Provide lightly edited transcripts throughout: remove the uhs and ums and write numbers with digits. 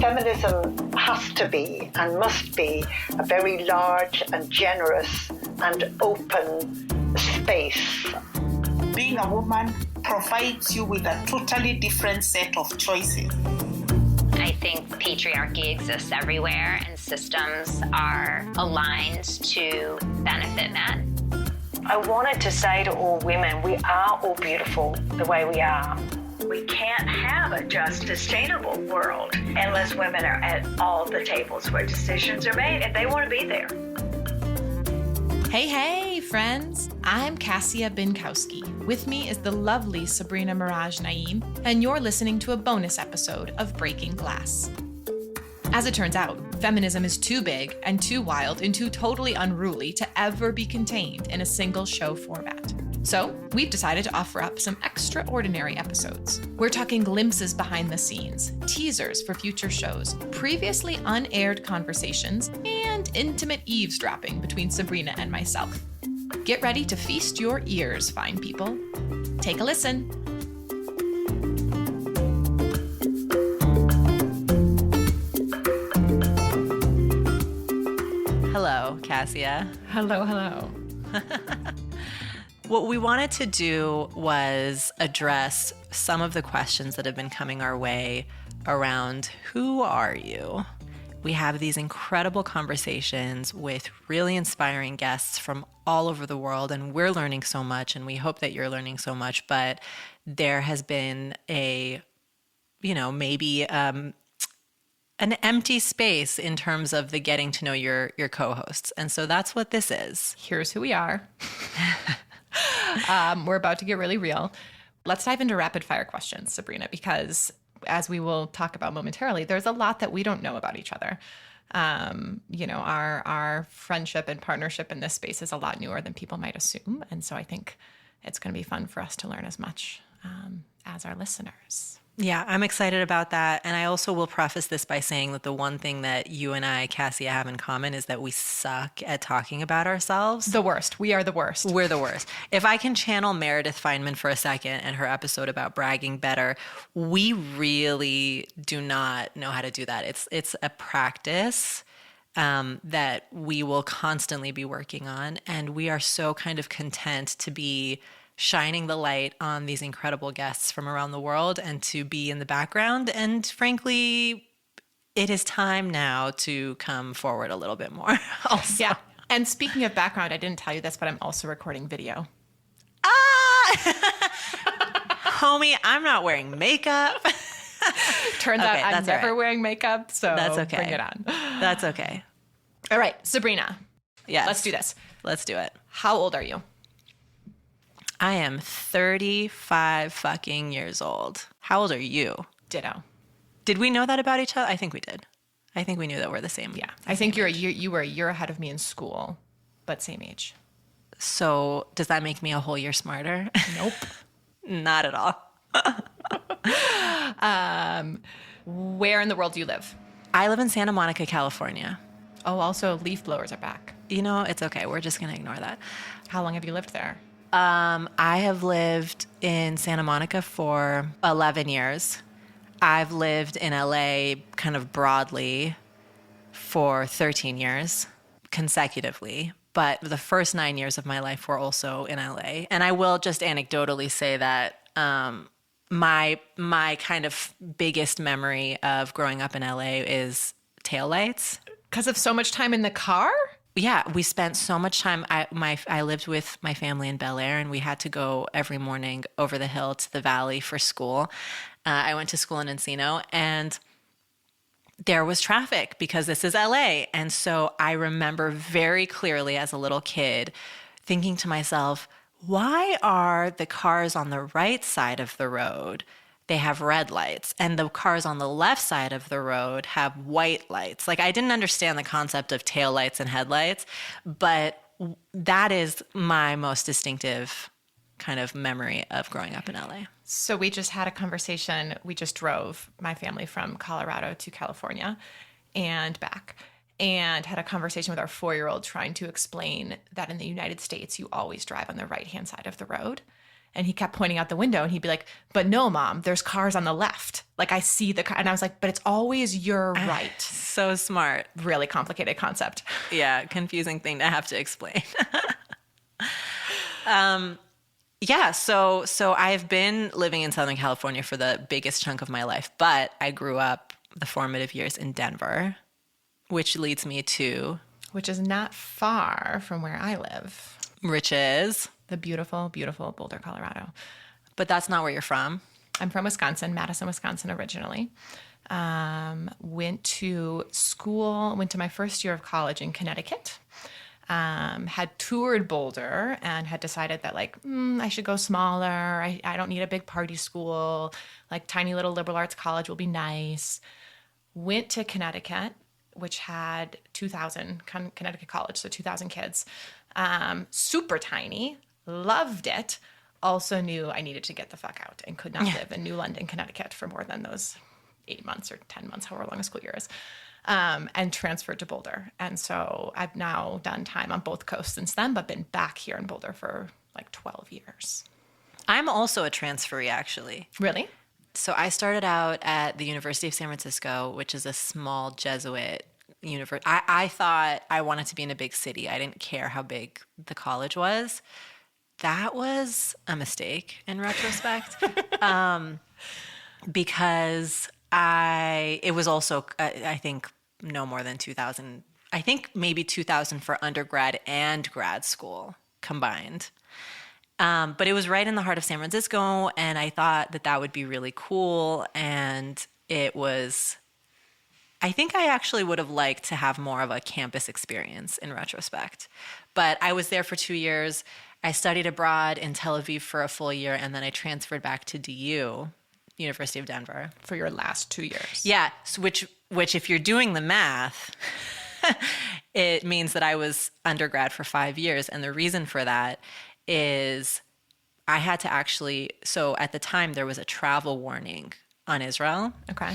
Feminism has to be and must be a very large and generous and open space. Being a woman provides you with a totally different set of choices. I think patriarchy exists everywhere and systems are aligned to benefit men. I wanted to say to all women, we are all beautiful the way we are. We can't have a just, sustainable world unless women are at all the tables where decisions are made and they want to be there. Hey, friends! I'm Cassia Binkowski. With me is the lovely Sabrina Mirage Naeem, and you're listening to a bonus episode of Breaking Glass. As it turns out, feminism is too big and too wild and too totally unruly to ever be contained in a single show format. So we've decided to offer up some extraordinary episodes. We're talking glimpses behind the scenes, teasers for future shows, previously unaired conversations, and intimate eavesdropping between Sabrina and myself. Get ready to feast your ears, fine people. Take a listen. Hello, Cassia. Hello. What we wanted to do was address some of the questions that have been coming our way around who are you? We have these incredible conversations with really inspiring guests from all over the world, and we're learning so much, and we hope that you're learning so much, but there has been maybe an empty space in terms of the getting to know your co-hosts. And so that's what this is. Here's who we are. We're about to get really real. Let's dive into rapid fire questions, Sabrina, because as we will talk about momentarily, there's a lot that we don't know about each other. Our friendship and partnership in this space is a lot newer than people might assume. And so I think it's going to be fun for us to learn as much as our listeners. Yeah, I'm excited about that. And I also will preface this by saying that the one thing that you and I, Cassia, have in common is that we suck at talking about ourselves. The worst. We are the worst. We're the worst. If I can channel Meredith Feynman for a second and her episode about bragging better, we really do not know how to do that. It's a practice that we will constantly be working on. And we are so kind of content to be shining the light on these incredible guests from around the world and to be in the background. And frankly, it is time now to come forward a little bit more also. Yeah. And speaking of background, I didn't tell you this, but I'm also recording video. Homie, I'm not wearing makeup. Turns out I'm never wearing makeup, so that's okay. Bring it on. That's okay. All right, Sabrina. Yes. Let's do this. Let's do it. How old are you? I am 35 fucking years old. How old are you? Ditto. Did we know that about each other? I think we did. I think we knew that we're the same. Yeah. I think you were a year ahead of me in school, but same age. So does that make me a whole year smarter? Nope. Not at all. Where in the world do you live? I live in Santa Monica, California. Oh, also leaf blowers are back. You know, it's okay. We're just going to ignore that. How long have you lived there? I have lived in Santa Monica for 11 years. I've lived in LA kind of broadly for 13 years consecutively. But the first 9 years of my life were also in LA. And I will just anecdotally say that my kind of biggest memory of growing up in LA is taillights. Because of so much time in the car? Yeah, we spent so much time. I lived with my family in Bel Air, and we had to go every morning over the hill to the valley for school. I went to school in Encino, and there was traffic because this is LA. And so I remember very clearly as a little kid thinking to myself, why are the cars on the right side of the road, they have red lights, and the cars on the left side of the road have white lights? Like, I didn't understand the concept of tail lights and headlights, but that is my most distinctive kind of memory of growing up in LA. So we just had a conversation. We just drove my family from Colorado to California and back, and had a conversation with our 4-year-old trying to explain that in the United States, you always drive on the right-hand side of the road. And he kept pointing out the window and he'd be like, but no, Mom, there's cars on the left. Like I see the car. And I was like, but it's always your right. So smart. Really complicated concept. Yeah, confusing thing to have to explain. Yeah, so I've been living in Southern California for the biggest chunk of my life, but I grew up the formative years in Denver, which leads me to... Which is not far from where I live. Which is? The beautiful, beautiful Boulder, Colorado. But that's not where you're from. I'm from Wisconsin, Madison, Wisconsin originally. Went to school, went to my first year of college in Connecticut. Had toured Boulder and had decided that like, I should go smaller. I don't need a big party school. Like tiny little liberal arts college will be nice. Went to Connecticut, which had 2,000, Connecticut College, so 2,000 kids. Super tiny, loved it. Also knew I needed to get the fuck out and could not live in New London, Connecticut for more than those 8 months or 10 months, however long a school year is. And transferred to Boulder. And so I've now done time on both coasts since then, but been back here in Boulder for like 12 years. I'm also a transferee, actually. Really? So I started out at the University of San Francisco, which is a small Jesuit university. I thought I wanted to be in a big city. I didn't care how big the college was. That was a mistake in retrospect. Because it was also, I think, no more than 2,000. I think maybe 2,000 for undergrad and grad school combined. But it was right in the heart of San Francisco, and I thought that would be really cool. And it was, I think I actually would have liked to have more of a campus experience in retrospect. But I was there for 2 years. I studied abroad in Tel Aviv for a full year, and then I transferred back to DU, University of Denver. For your last 2 years. Yeah, so which if you're doing the math, it means that I was undergrad for 5 years. And the reason for that is I had to actually, so at the time there was a travel warning on Israel. Okay.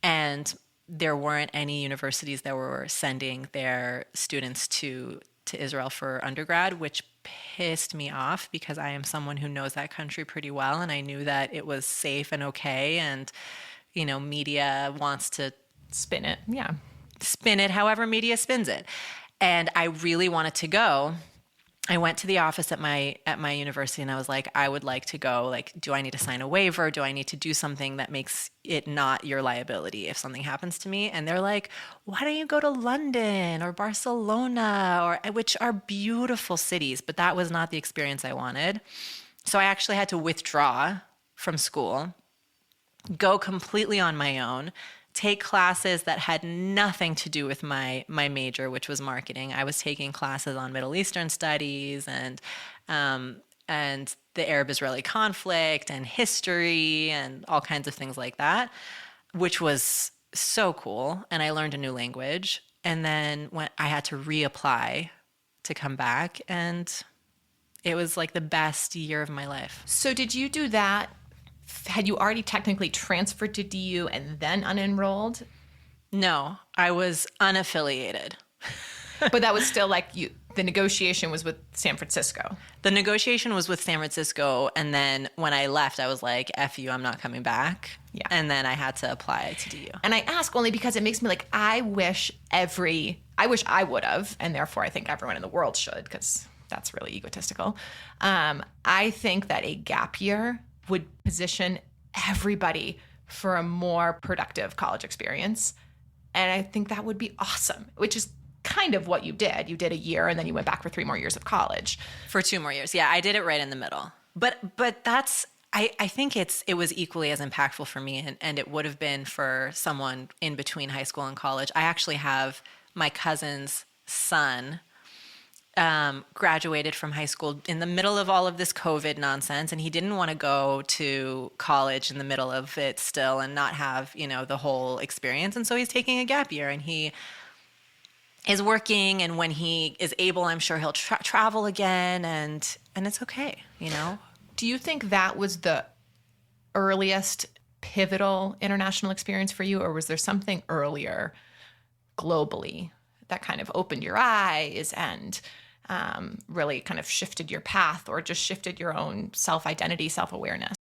And there weren't any universities that were sending their students to Israel for undergrad, which pissed me off because I am someone who knows that country pretty well. And I knew that it was safe and okay. And, you know, media wants to spin it. Yeah. Spin it however media spins it. And I really wanted to go. I went to the office at my university and I was like, I would like to go. Like, do I need to sign a waiver? Do I need to do something that makes it not your liability if something happens to me? And they're like, why don't you go to London or Barcelona, which are beautiful cities, but that was not the experience I wanted. So I actually had to withdraw from school, go completely on my own, take classes that had nothing to do with my major, which was marketing. I was taking classes on Middle Eastern studies and the Arab-Israeli conflict and history and all kinds of things like that, which was so cool. And I learned a new language. And then when I had to reapply to come back, and it was like the best year of my life. So did you do that? Had you already technically transferred to DU and then unenrolled? No, I was unaffiliated. But that was still like the negotiation was with San Francisco. The negotiation was with San Francisco. And then when I left, I was like, F you, I'm not coming back. Yeah. And then I had to apply to DU. And I ask only because it makes me like, I wish I would have, and therefore I think everyone in the world should, because that's really egotistical. I think that a gap year would position everybody for a more productive college experience. And I think that would be awesome, which is kind of what you did. You did a year and then you went back for 3 more years of college. For 2 more years. Yeah, I did it right in the middle. But that's, I think it was equally as impactful for me, and it would have been for someone in between high school and college. I actually have my cousin's son graduated from high school in the middle of all of this COVID nonsense, and he didn't want to go to college in the middle of it still and not have, the whole experience. And so he's taking a gap year, and he is working, and when he is able, I'm sure he'll travel again, and it's okay, Do you think that was the earliest pivotal international experience for you, or was there something earlier globally that kind of opened your eyes and really kind of shifted your path or just shifted your own self-identity, self-awareness?